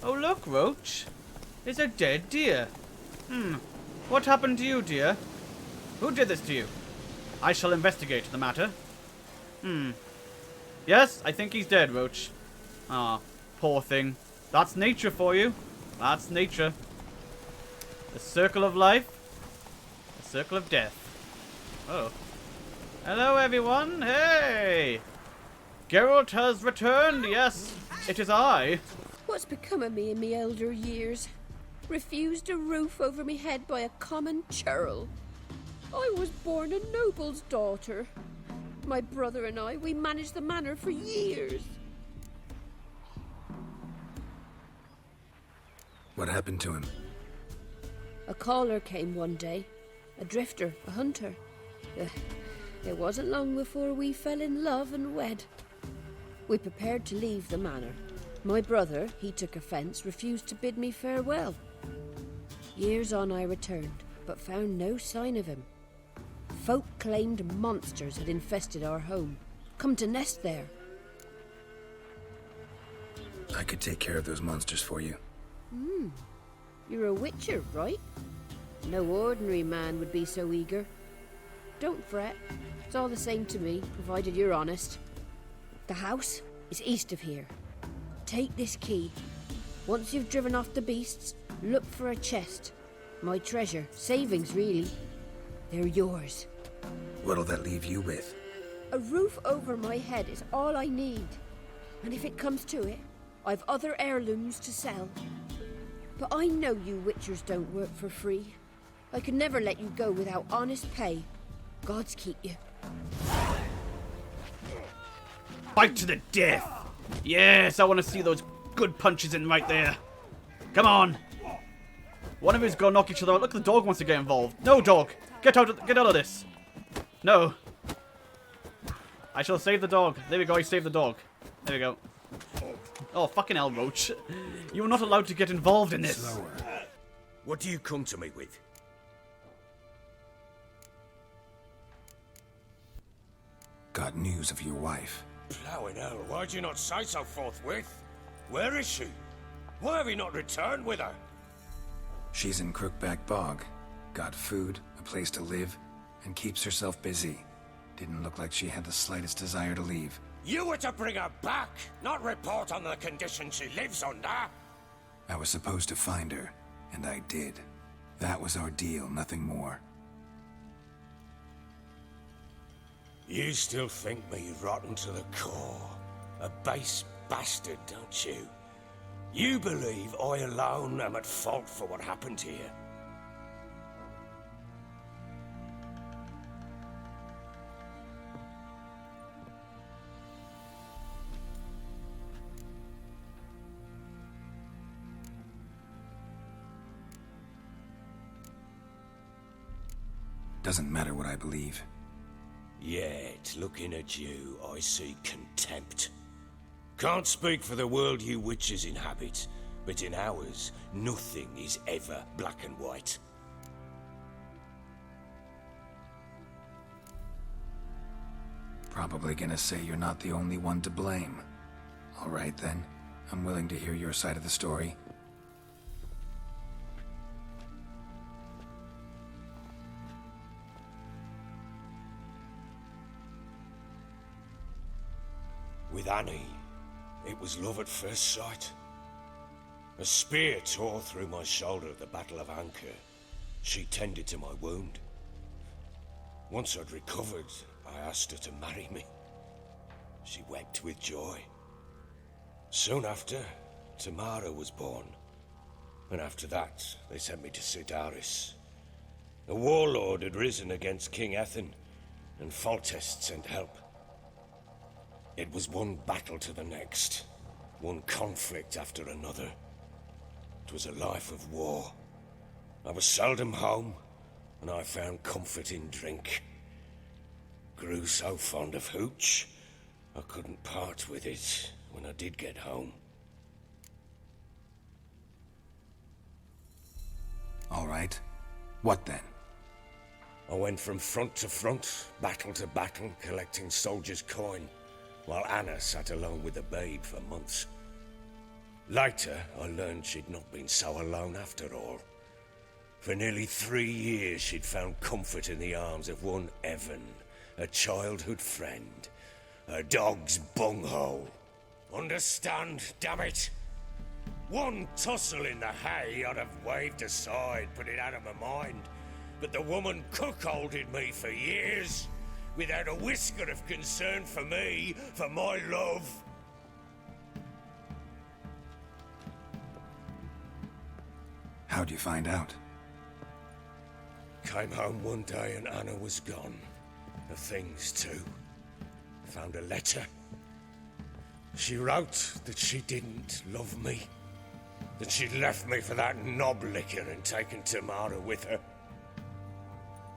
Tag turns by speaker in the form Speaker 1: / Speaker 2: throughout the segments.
Speaker 1: Oh, look, Roach. It's a dead deer. What happened to you, dear? Who did this to you? I shall investigate the matter. Yes, I think he's dead, Roach. Ah, poor thing. That's nature for you. That's nature. The circle of life. The circle of death. Oh. Hello, everyone. Hey! Geralt has returned. Yes, it is I.
Speaker 2: What's become of me in me elder years? Refused a roof over me head by a common churl. I was born a noble's daughter. My brother and I, we managed the manor for years.
Speaker 3: What happened to him?
Speaker 2: A caller came one day. A drifter, a hunter. It wasn't long before we fell in love and wed. We prepared to leave the manor. My brother, he took offence, refused to bid me farewell. Years on I returned, but found no sign of him. Folk claimed monsters had infested our home, come to nest there.
Speaker 3: I could take care of those monsters for you.
Speaker 2: You're a witcher, right? No ordinary man would be so eager. Don't fret. It's all the same to me, provided you're honest. The house is east of here. Take this key. Once you've driven off the beasts, look for a chest. My treasure. Savings, really. They're yours.
Speaker 3: What'll that leave you with?
Speaker 2: A roof over my head is all I need. And if it comes to it, I've other heirlooms to sell. But I know you witchers don't work for free. I could never let you go without honest pay. Gods keep you.
Speaker 1: Fight to the death. Yes, I want to see those good punches in right there. Come on. One of you's gonna knock each other out. Look, the dog wants to get involved. No, dog. Get out of this. No. I shall save the dog. There we go, I saved the dog. There we go. Oh, fucking hell, Roach. You are not allowed to get involved in this.
Speaker 3: Slower.
Speaker 4: What do you come to me with?
Speaker 3: Got news of your wife.
Speaker 4: Plowing hell, why'd you not say so forthwith? Where is she? Why have you not returned with her?
Speaker 3: She's in Crookback Bog. Got food, a place to live, and keeps herself busy. Didn't look like she had the slightest desire to leave.
Speaker 4: You were to bring her back, not report on the conditions she lives under.
Speaker 3: I was supposed to find her, and I did. That was our deal, nothing more.
Speaker 4: You still think me rotten to the core. A base bastard, don't you? You believe I alone am at fault for what happened here.
Speaker 3: Doesn't matter what I believe.
Speaker 4: Yet, looking at you, I see contempt. Can't speak for the world you witches inhabit, but in ours, nothing is ever black and white.
Speaker 3: Probably gonna say you're not the only one to blame. All right then, I'm willing to hear your side of the story.
Speaker 4: With Annie, it was love at first sight. A spear tore through my shoulder at the Battle of Anchor. She tended to my wound. Once I'd recovered, I asked her to marry me. She wept with joy. Soon after, Tamara was born. And after that, they sent me to Sidaris. A warlord had risen against King Ethan, and Foltest sent help. It was one battle to the next, one conflict after another. It was a life of war. I was seldom home, and I found comfort in drink. Grew so fond of hooch, I couldn't part with it when I did get home.
Speaker 3: All right. What then?
Speaker 4: I went from front to front, battle to battle, collecting soldiers' coin, while Anna sat alone with the babe for months. Later, I learned she'd not been so alone after all. For nearly 3 years, she'd found comfort in the arms of one Evan, a childhood friend. A dog's bunghole. Understand, damn it? One tussle in the hay I'd have waved aside, put it out of my mind. But the woman cuckolded me for years, without a whisker of concern for me, for my love.
Speaker 3: How'd you find out?
Speaker 4: Came home one day and Anna was gone. The things too. Found a letter. She wrote that she didn't love me. That she'd left me for that knob licker and taken Tamara with her.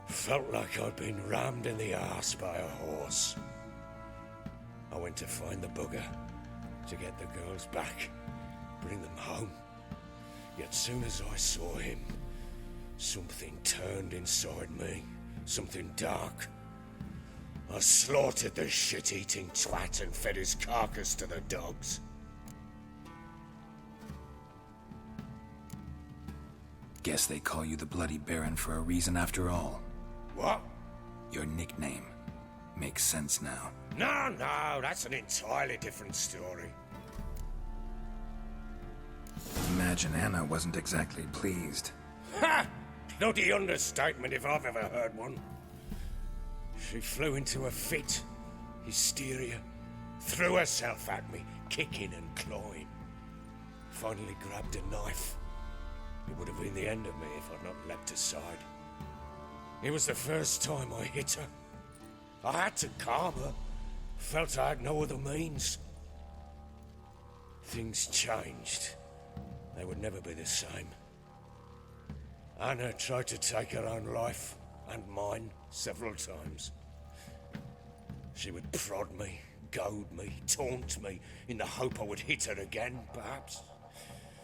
Speaker 4: Felt like I'd been rammed in the arse by a horse. I went to find the bugger, to get the girls back, bring them home. Yet soon as I saw him, something turned inside me, something dark. I slaughtered the shit-eating twat and fed his carcass to the dogs.
Speaker 3: Guess they call you the Bloody Baron for a reason after all.
Speaker 4: What?
Speaker 3: Your nickname. Makes sense now.
Speaker 4: No, that's an entirely different story.
Speaker 3: Imagine Anna wasn't exactly pleased.
Speaker 4: Ha! Bloody understatement if I've ever heard one. She flew into a fit, hysteria, threw herself at me, kicking and clawing. Finally grabbed a knife. It would have been the end of me if I'd not leapt aside. It was the first time I hit her. I had to calm her. Felt I had no other means. Things changed. They would never be the same. Anna tried to take her own life, and mine, several times. She would prod me, goad me, taunt me, in the hope I would hit her again, perhaps.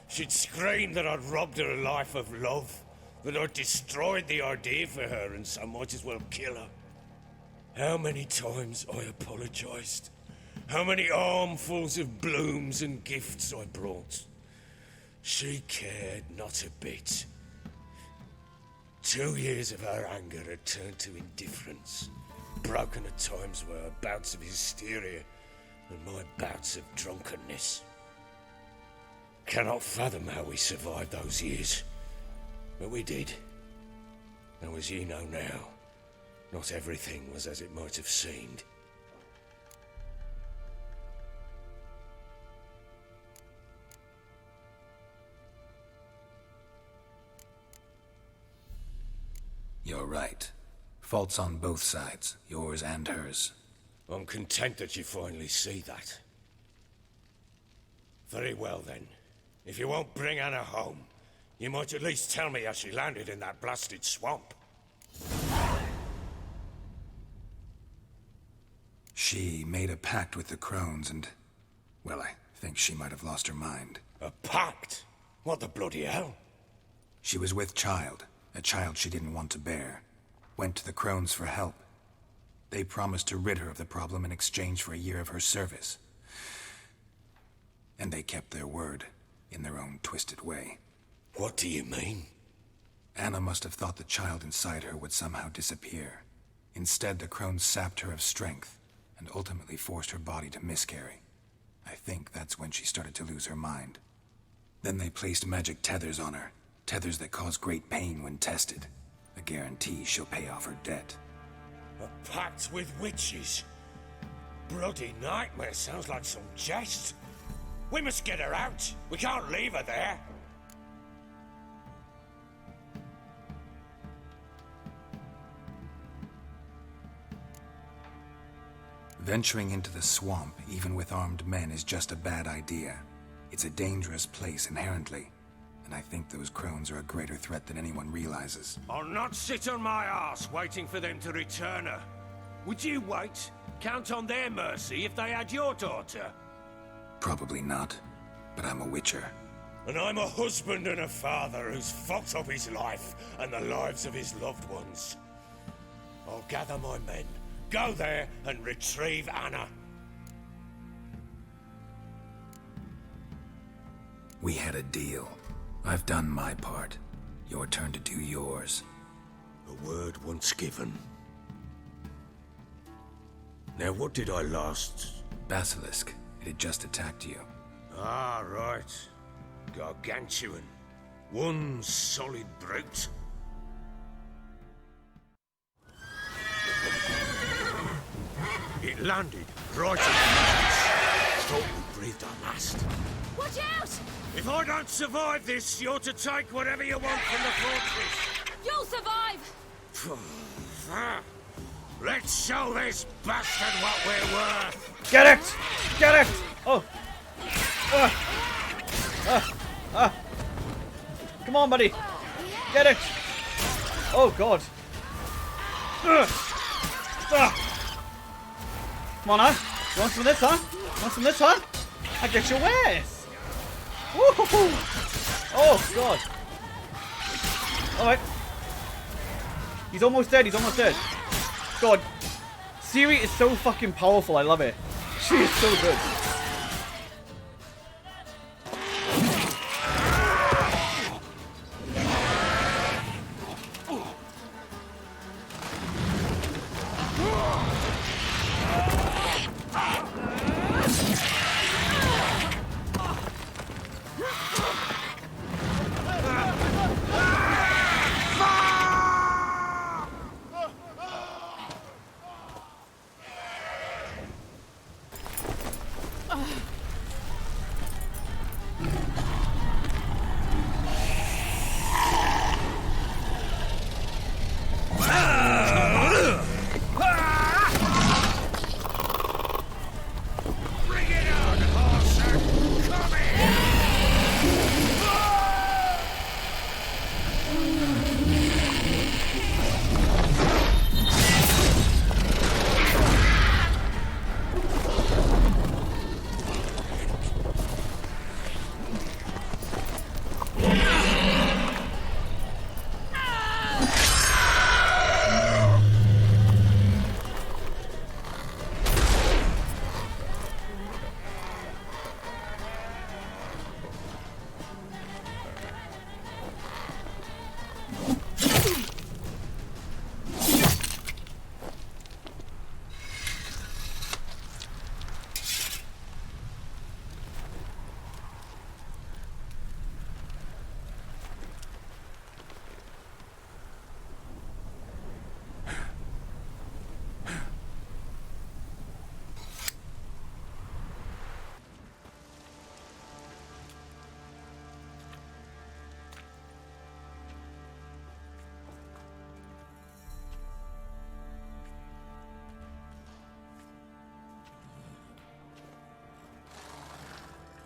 Speaker 4: She'd scream that I'd robbed her a life of love, that I'd destroyed the idea for her and so might as well kill her. How many times I apologized. How many armfuls of blooms and gifts I brought. She cared not a bit. 2 years of her anger had turned to indifference, broken at times were her bouts of hysteria and my bouts of drunkenness. Cannot fathom how we survived those years, but we did. Though as you know now, not everything was as it might have seemed.
Speaker 3: You're right. Faults on both sides, yours and hers.
Speaker 4: I'm content that you finally see that. Very well then. If you won't bring Anna home, you might at least tell me how she landed in that blasted swamp.
Speaker 3: She made a pact with the crones and... well, I think she might have lost her mind.
Speaker 4: A pact? What the bloody hell?
Speaker 3: She was with child, a child she didn't want to bear. Went to the crones for help. They promised to rid her of the problem in exchange for a year of her service. And they kept their word, in their own twisted way.
Speaker 4: What do you mean?
Speaker 3: Anna must have thought the child inside her would somehow disappear. Instead, the crones sapped her of strength, and ultimately forced her body to miscarry. I think that's when she started to lose her mind. Then they placed magic tethers on her, tethers that cause great pain when tested. A guarantee she'll pay off her debt.
Speaker 4: A pact with witches? Bloody nightmare, sounds like some jest. We must get her out. We can't leave her there.
Speaker 3: Venturing into the swamp, even with armed men, is just a bad idea. It's a dangerous place inherently, and I think those crones are a greater threat than anyone realizes.
Speaker 4: I'll not sit on my arse waiting for them to return her. Would you wait? Count on their mercy if they had your daughter?
Speaker 3: Probably not, but I'm a witcher.
Speaker 4: And I'm a husband and a father who's fucked up his life and the lives of his loved ones. I'll gather my men, go there and retrieve Anna.
Speaker 3: We had a deal. I've done my part. Your turn to do yours.
Speaker 4: A word once given. Now, what did I last...
Speaker 3: Basilisk. It had just attacked you.
Speaker 4: Ah, right. Gargantuan. One solid brute. It landed right on the face. Thought we breathed our last.
Speaker 2: Watch out!
Speaker 4: If I don't survive this, you're to take whatever you want from the fortress.
Speaker 2: You'll survive!
Speaker 4: Let's show this bastard what we're worth.
Speaker 1: Get it! Get it! Oh. Come on, buddy. Get it! Oh, God. Come on, huh? You want some of this, huh? Want some of this, huh? I get your wares. Woo-hoo-hoo. Oh, God. Alright. He's almost dead. He's almost dead. God. Ciri is so fucking powerful. I love it. She is so good.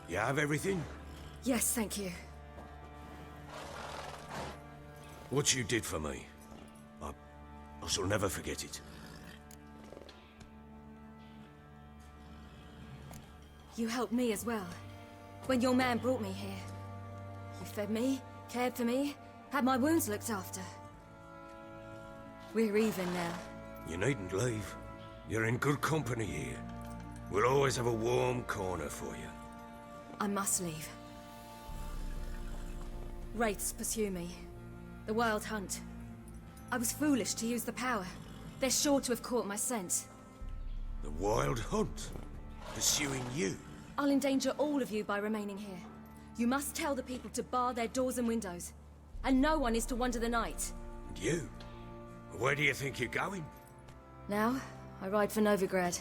Speaker 4: You have everything?
Speaker 5: Yes, thank you.
Speaker 4: What you did for me, I shall never forget it.
Speaker 5: You helped me as well. When your man brought me here. You fed me, cared for me, had my wounds looked after. We're even now.
Speaker 4: You needn't leave. You're in good company here. We'll always have a warm corner for you.
Speaker 5: I must leave. Wraiths pursue me. The Wild Hunt. I was foolish to use the power. They're sure to have caught my scent.
Speaker 4: The Wild Hunt? Pursuing you?
Speaker 5: I'll endanger all of you by remaining here. You must tell the people to bar their doors and windows. And no one is to wander the night.
Speaker 4: And you? Where do you think you're going?
Speaker 5: Now, I ride for Novigrad.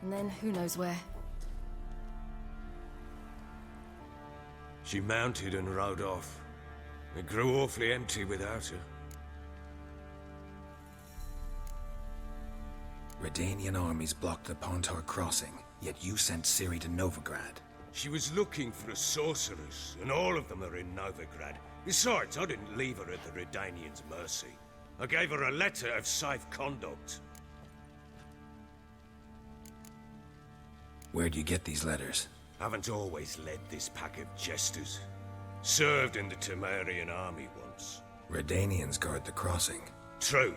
Speaker 5: And then who knows where.
Speaker 4: She mounted and rode off. It grew awfully empty without her.
Speaker 3: Redanian armies blocked the Pontar crossing, yet you sent Ciri to Novigrad.
Speaker 4: She was looking for a sorceress, and all of them are in Novigrad. Besides, I didn't leave her at the Redanians' mercy. I gave her a letter of safe conduct.
Speaker 3: Where'd you get these letters?
Speaker 4: Haven't always led this pack of jesters. Served in the Temerian army once.
Speaker 3: Redanians guard the crossing.
Speaker 4: True.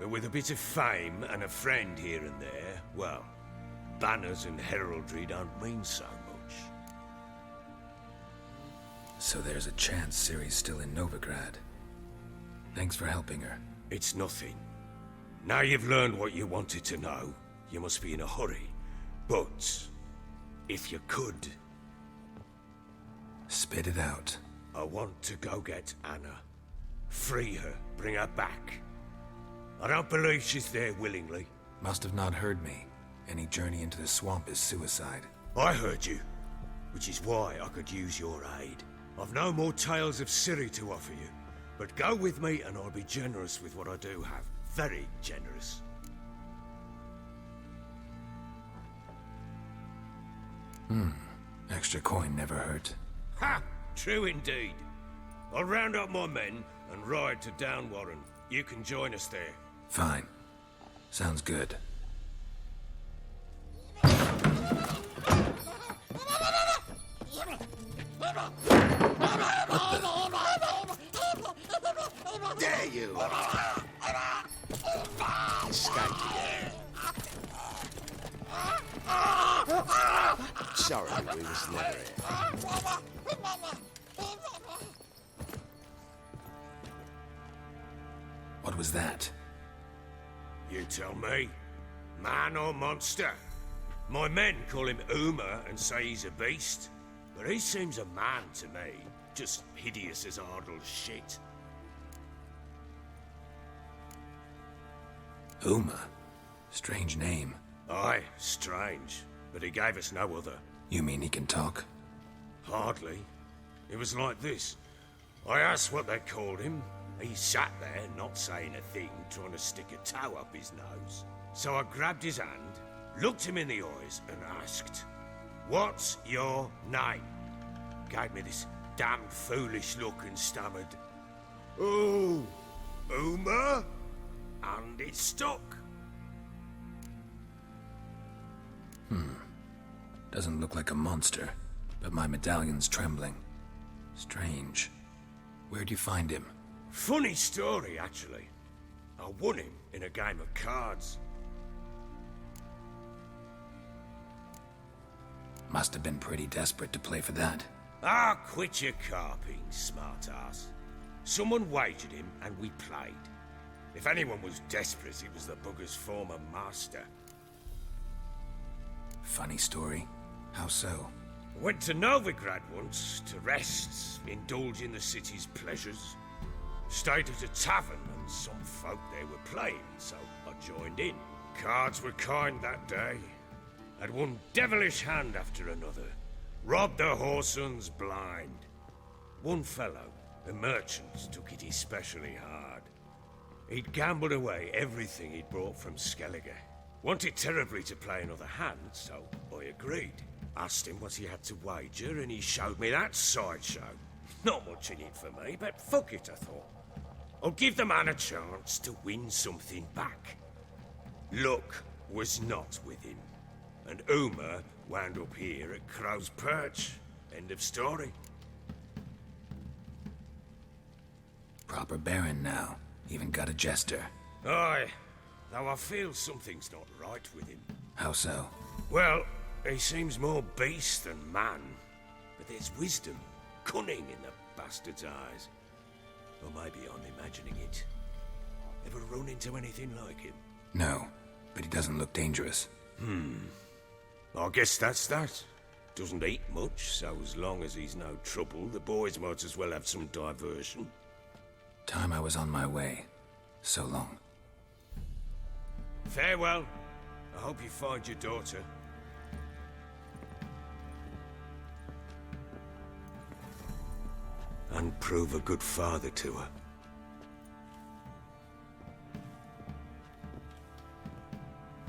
Speaker 4: But with a bit of fame and a friend here and there, well, banners and heraldry don't mean so much.
Speaker 3: So there's a chance Ciri's still in Novigrad. Thanks for helping her.
Speaker 4: It's nothing. Now you've learned what you wanted to know, you must be in a hurry. But, if you could,
Speaker 3: Spit it out.
Speaker 4: I want to go get Anna. Free her, bring her back. I don't believe she's there willingly.
Speaker 3: Must have not heard me. Any journey into the swamp is suicide.
Speaker 4: I heard you, which is why I could use your aid. I've no more tales of Ciri to offer you, but go with me and I'll be generous with what I do have. Very generous.
Speaker 3: Extra coin never hurt.
Speaker 4: Ha! True indeed. I'll round up my men and ride to Downwarren. You can join us there.
Speaker 3: Fine. Sounds good.
Speaker 6: Dare you! Escaped again. Sorry, we was never here.
Speaker 3: What was that?
Speaker 4: You tell me. Man or monster? My men call him Uma and say he's a beast, but he seems a man to me. Just hideous as Ardle's shit.
Speaker 3: Uma? Strange name.
Speaker 4: Aye, strange, but he gave us no other.
Speaker 3: You mean he can talk?
Speaker 4: Hardly. It was like this. I asked what they called him. He sat there, not saying a thing, trying to stick a toe up his nose. So I grabbed his hand, looked him in the eyes, and asked, "What's your name?" Gave me this damned foolish look and stammered, "Oh, Uma?" And it stuck.
Speaker 3: Doesn't look like a monster, but my medallion's trembling. Strange. Where'd you find him?
Speaker 4: Funny story, actually. I won him in a game of cards.
Speaker 3: Must have been pretty desperate to play for that.
Speaker 4: Ah, quit your carping, smartass. Someone wagered him and we played. If anyone was desperate, it was the bugger's former master.
Speaker 3: Funny story. How so?
Speaker 4: Went to Novigrad once to rest, indulge in the city's pleasures. Stayed at a tavern and some folk there were playing, so I joined in. Cards were kind that day. Had one devilish hand after another. Robbed the whoresons blind. One fellow, a merchant, took it especially hard. He'd gambled away everything he'd brought from Skellige. Wanted terribly to play another hand, so I agreed. Asked him what he had to wager, and he showed me that sideshow. Not much in it for me, but fuck it, I thought. I'll give the man a chance to win something back. Luck was not with him, and Uma wound up here at Crow's Perch. End of story.
Speaker 3: Proper baron now. Even got a jester.
Speaker 4: Aye, though I feel something's not right with him.
Speaker 3: How so?
Speaker 4: Well, he seems more beast than man, but there's wisdom, cunning in the bastard's eyes. Or maybe I'm imagining it. Ever run into anything like him?
Speaker 3: No, but he doesn't look dangerous.
Speaker 4: I guess that's that. Doesn't eat much, so as long as he's no trouble, the boys might as well have some diversion.
Speaker 3: Time I was on my way. So long.
Speaker 4: Farewell. I hope you find your daughter. And prove a good father to her.